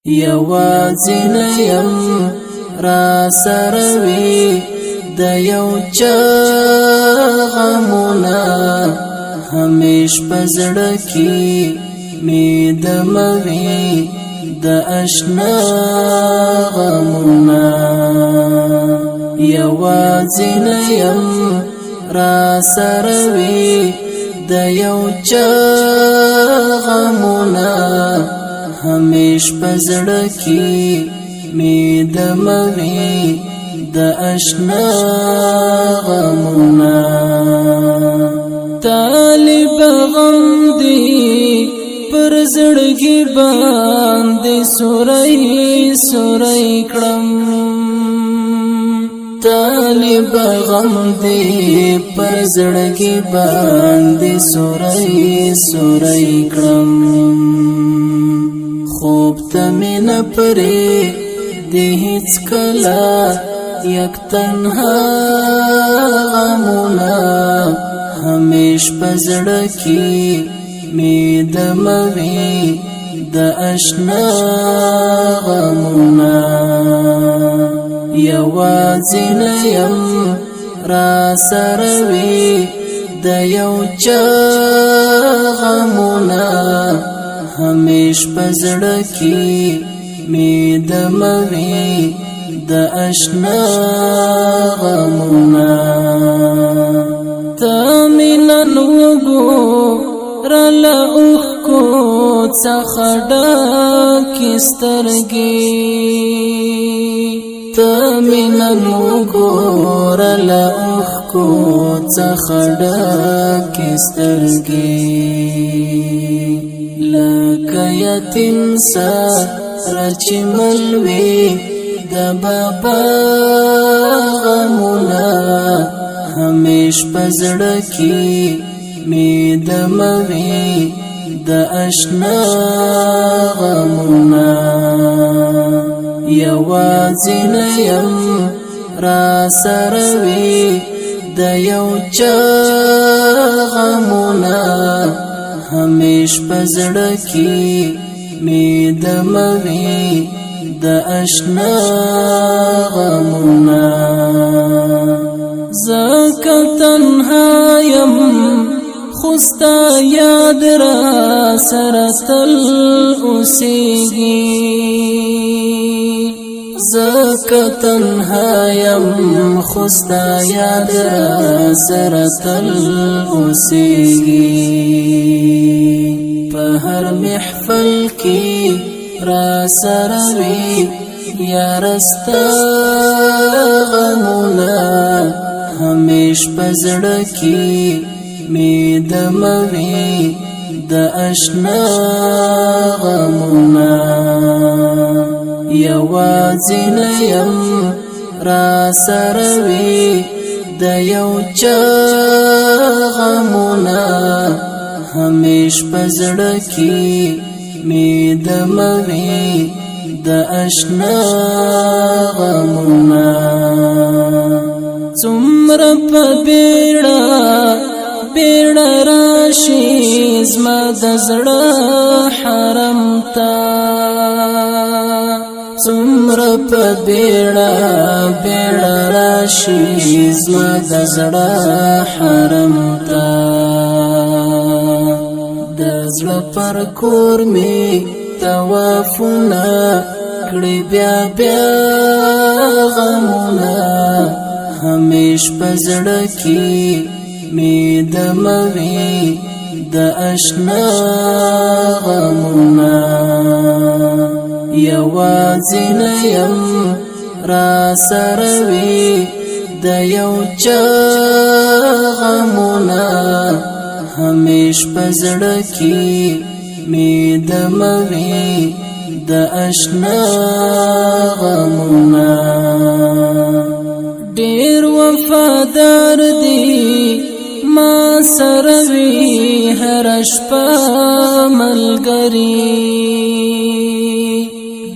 یوازینه یم را سروي د یو چا غمونه همیش پزړه کې می د موي د آشنا غمونه یوازینه یم را سروي د یو چا غمونه همیش پزړه کې می د موي د آشنا غمونه طالب غم دی پر زړګي باندې سوري سوري کړم طالب غم دی پر زړګي باندې سوري سوري کړم خوب تمن پرې دی هیڅ کلا یک تنها غمونه همیش پزړه کې می د موي د آشنا غمونه یوازینه یم را سروي د یو چا غمونه همیش پزړه کې می د موي د آشنا غمونه تامنن وګورل اوخ کو څخه ډکې سترګې تامنن وګورل اوخ کو څخه ډکې سترګې لکه یتیم سره چې ملوي د بابا غمونه همیش پزړه کې می د موي د آشنا غمونه یوازینه یم را سروي د یو چا غمونه همیش پزړه کې می د موي د آشنا غمونه زکه تنها یم خوستا یاد را سره تل اوسېږي زکه تنها یم خوستا یاد را سره تل اوسېږي په هر محفل کې را سروي یارستا غمونه همیش پزړه کې می د موي د آشنا غمونه یوازینه یم را سروي د یو چا غمونه همیش پزړه کې می د موي د آشنا غمونه څومره په بیړه بیړه راشي زما د زړه حرم ته څومره په بیړه بیړه راشي زما د زړه حرم ته د زړه پر کور می توافونه کړي بیا بیا غمونه همیش پزړه کې می د موي د آشنا غمونه یوازینه یم را سروي د یو چا غمونه همیش پزړه کې می د موي د آشنا غمونه ډېر وفادار دی ما سروي هر شپه ملګری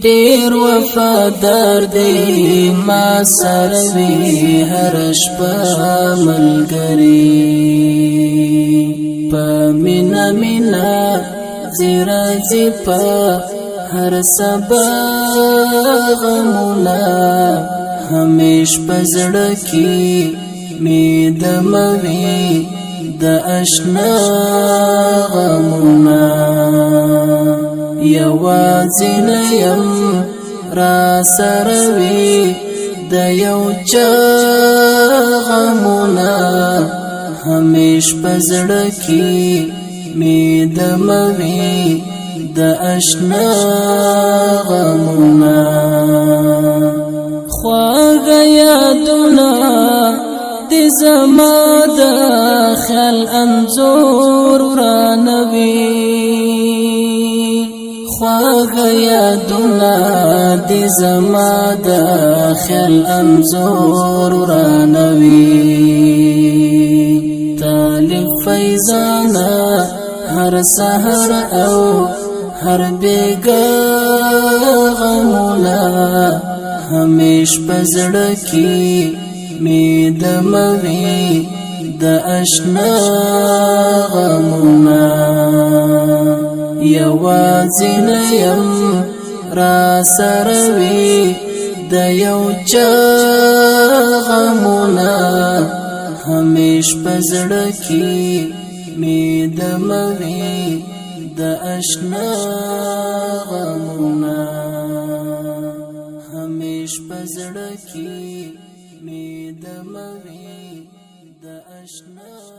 ډېر وفادار دی ما سروي هر شپه ملګری په مینا مینا زیرا زیپا هر سبا غمونا همیش پزړه کې می دموي د آشنا غمونا یوازې نه یم را سره وي د یو چا غمونا همیش پزړه کې می دموي د آشنا غمونا خواږه یادونه د زما د خیال انځور رانوي خواږه یادونه د زما د خیال انځور رانوي طالب فیضانا هر سحر او هر بیگا غمونا همیش پزړه کې می دموي د آشنا غمونا یوازې نه یم را سره وي د یو چا غمونا همیش پزړه کې می دموي د آشنا غمونا همیش پزړه کې می دموي د آشنا